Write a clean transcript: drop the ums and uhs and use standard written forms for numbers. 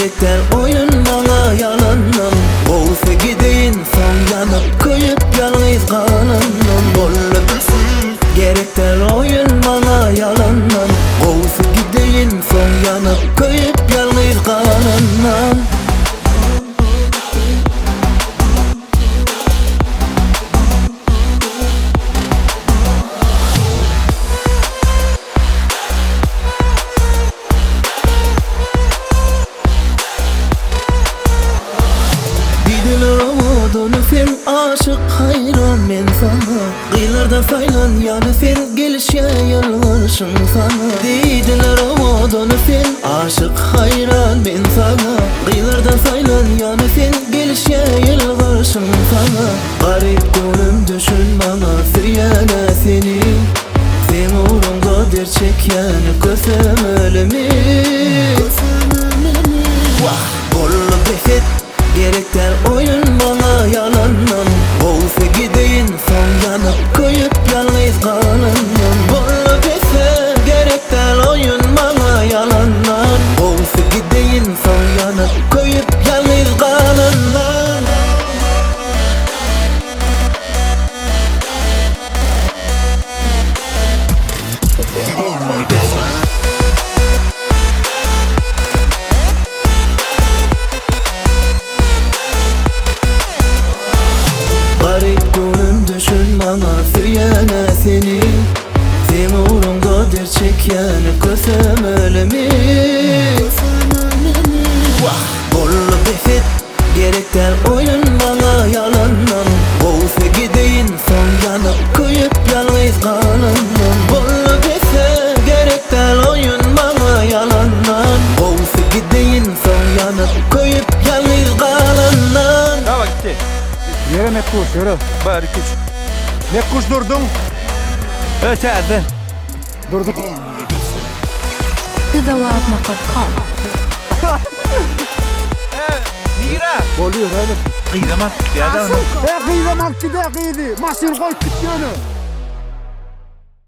Gerekler oyun bana yalandan. Olsa gideyim son yanıp koyup yalnız kalandan. Bolla bilsin gerekler oyun bana yalandan. Olsa gideyim son yanıp koyup yalnız kalandan. Film aşık hayran men sana. Kıyılarda faylan yanı film gelişe yalvarışın sana. Dediler umudunu film aşık hayran men sana. Kıyılarda faylan yanı film gelişe yalvarışın sana. Garip gönlüm düşün bana firyana seni. Sen uğrunda der çeken kösem ölümü. Vah bollu befet gerekler oyun bana yalandan. Olsa gideyim son yanıp koyup yalnız kalandan. Bolla bese gerekler oyun bana yalandan. Olsa gideyim son yanıp koyup yalnız kalandan. Garip gönlüm düşün bana firyana seni. Sen uğrunda der çeken kösem ölümü. Vah bollu befet gerekler oyun bana yalandan. Olsa gideyim son yanıp koyup yalnız kalandan. Bollu befet gerekler oyun bana yalandan. Olsa gideyim son yanıp koyup yalnız kalandan. Tamam gitti. Yere Mekkuş, yere. Bari küç. Mekkuş durdun. Öterdin. Durduk. Kızavapma.com Mira. Oluyor öyle. Kıydamak. Bir adam. Kıydı markide kıydı. Masir koy kütüğünü.